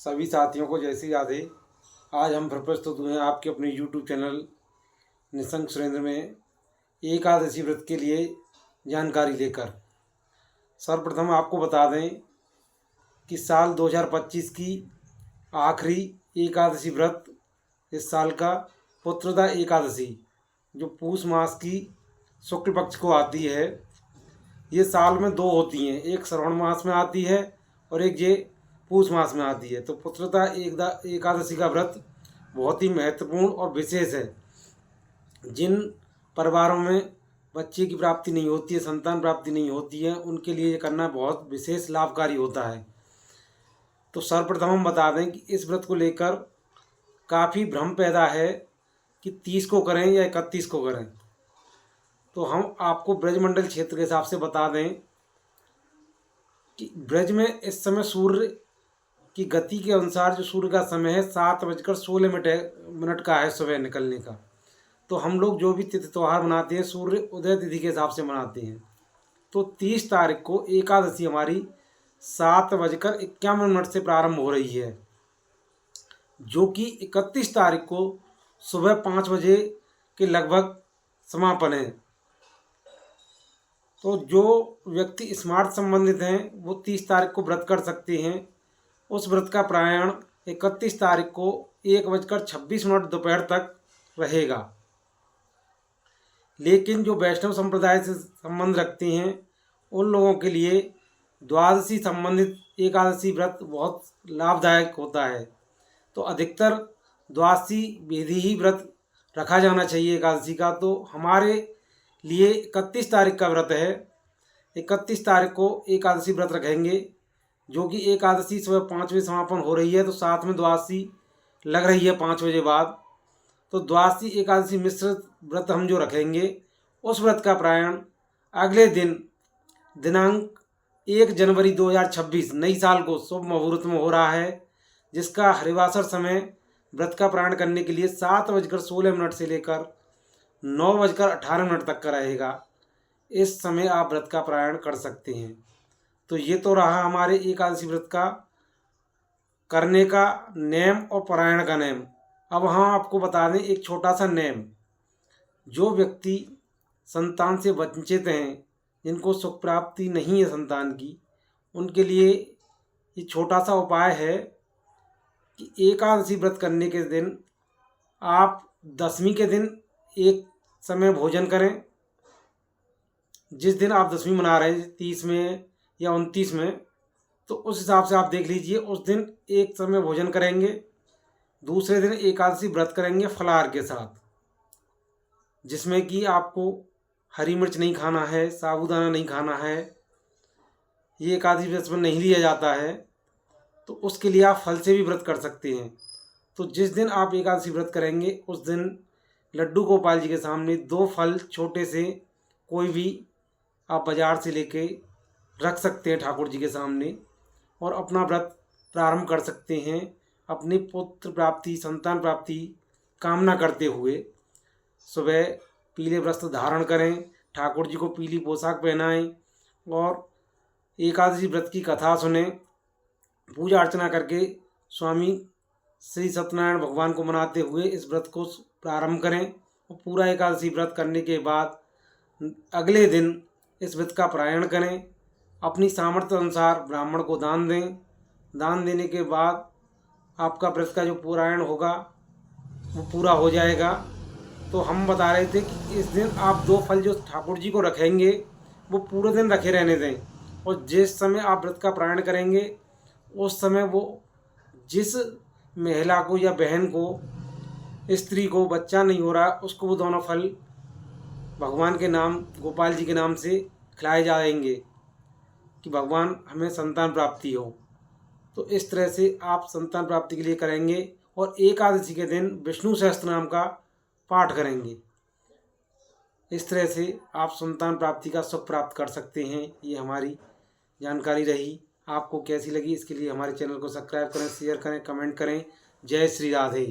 सभी साथियों को जैसी राधे। आज हम फिर प्रस्तुत हुए हैं आपके अपने YouTube चैनल निशंक सुरेंद्र में एकादशी व्रत के लिए जानकारी लेकर। सर्वप्रथम आपको बता दें कि साल 2025 की आखिरी एकादशी व्रत इस साल का पुत्रदा एकादशी जो पूष मास की शुक्ल पक्ष को आती है। ये साल में दो होती हैं, एक श्रावण मास में आती है और एक ये पूष मास में आती है। तो पुत्रदा एकादशी का व्रत बहुत ही महत्वपूर्ण और विशेष है। जिन परिवारों में बच्चे की प्राप्ति नहीं होती है, संतान प्राप्ति नहीं होती है, उनके लिए ये करना बहुत विशेष लाभकारी होता है। तो सर्वप्रथम हम बता दें कि इस व्रत को लेकर काफ़ी भ्रम पैदा है कि 30 को करें या 31 को करें। तो हम आपको ब्रजमंडल क्षेत्र के हिसाब से बता दें कि ब्रज में इस समय सूर्य की गति के अनुसार जो सूर्य का समय है 7:16 का है सुबह निकलने का। तो हम लोग जो भी तिथि त्यौहार मनाते हैं सूर्य उदय तिथि के हिसाब से मनाते हैं। तो 30 तारीख को एकादशी हमारी 7:51 से प्रारंभ हो रही है, जो कि 31 तारीख को सुबह 5 बजे के लगभग समापन है। तो जो व्यक्ति स्मार्ट संबंधित हैं वो 30 तारीख को व्रत कर सकते हैं। उस व्रत का प्रायण 31 तारीख को 1:26 दोपहर तक रहेगा। लेकिन जो वैष्णव संप्रदाय से संबंध रखते हैं उन लोगों के लिए द्वादशी संबंधित एकादशी व्रत बहुत लाभदायक होता है। तो अधिकतर द्वादशी विधि ही व्रत रखा जाना चाहिए एकादशी का। तो हमारे लिए 31 तारीख का व्रत है। 31 तारीख को एकादशी व्रत रखेंगे, जो कि एकादशी सुबह 5 बजे समापन हो रही है। तो साथ में द्वादशी लग रही है 5 बजे बाद। तो द्वादशी एकादशी मिश्र व्रत हम जो रखेंगे उस व्रत का प्रायण अगले दिन दिनांक 1 जनवरी 2026 नई साल को शुभ मुहूर्त में हो रहा है, जिसका हरिवासर समय व्रत का प्रायण करने के लिए 7:16 से लेकर 9:18 तक का रहेगा। इस समय आप व्रत का प्रायण कर सकते हैं। तो ये तो रहा हमारे एकादशी व्रत का करने का नेम और पारायण का नेम। अब हम आपको बता दें एक छोटा सा नेम। जो व्यक्ति संतान से वंचित हैं, जिनको सुख प्राप्ति नहीं है संतान की, उनके लिए ये छोटा सा उपाय है कि एकादशी व्रत करने के दिन आप दशमी के दिन एक समय भोजन करें। जिस दिन आप दशमी मना रहे हैं 30 में या 29 में, तो उस हिसाब से आप देख लीजिए उस दिन एक समय भोजन करेंगे। दूसरे दिन एकादशी व्रत करेंगे फलाहार के साथ, जिसमें कि आपको हरी मिर्च नहीं खाना है, साबूदाना नहीं खाना है। ये एकादशी व्रत में नहीं लिया जाता है। तो उसके लिए आप फल से भी व्रत कर सकते हैं। तो जिस दिन आप एकादशी व्रत करेंगे उस दिन लड्डू गोपाल जी के सामने 2 फल छोटे से कोई भी आप बाज़ार से लेके रख सकते हैं ठाकुर जी के सामने, और अपना व्रत प्रारंभ कर सकते हैं अपनी पुत्र प्राप्ति संतान प्राप्ति कामना करते हुए। सुबह पीले वस्त्र धारण करें, ठाकुर जी को पीली पोशाक पहनाएं और एकादशी व्रत की कथा सुने, पूजा अर्चना करके स्वामी श्री सत्यनारायण भगवान को मनाते हुए इस व्रत को प्रारंभ करें। और पूरा एकादशी व्रत करने के बाद अगले दिन इस व्रत का पारायण करें। अपनी सामर्थ्य अनुसार ब्राह्मण को दान दें। दान देने के बाद आपका व्रत का जो पारायण होगा वो पूरा हो जाएगा। तो हम बता रहे थे कि इस दिन आप 2 फल जो ठाकुर जी को रखेंगे वो पूरे दिन रखे रहने दें, और जिस समय आप व्रत का पारायण करेंगे उस समय वो जिस महिला को या बहन को, स्त्री को बच्चा नहीं हो रहा, उसको वो दोनों फल भगवान के नाम गोपाल जी के नाम से खिलाए जाएंगे कि भगवान हमें संतान प्राप्ति हो। तो इस तरह से आप संतान प्राप्ति के लिए करेंगे। और एकादशी के दिन विष्णु सहस्त्र नाम का पाठ करेंगे। इस तरह से आप संतान प्राप्ति का सुख प्राप्त कर सकते हैं। ये हमारी जानकारी रही। आपको कैसी लगी इसके लिए हमारे चैनल को सब्सक्राइब करें, शेयर करें, कमेंट करें। जय श्री राधे।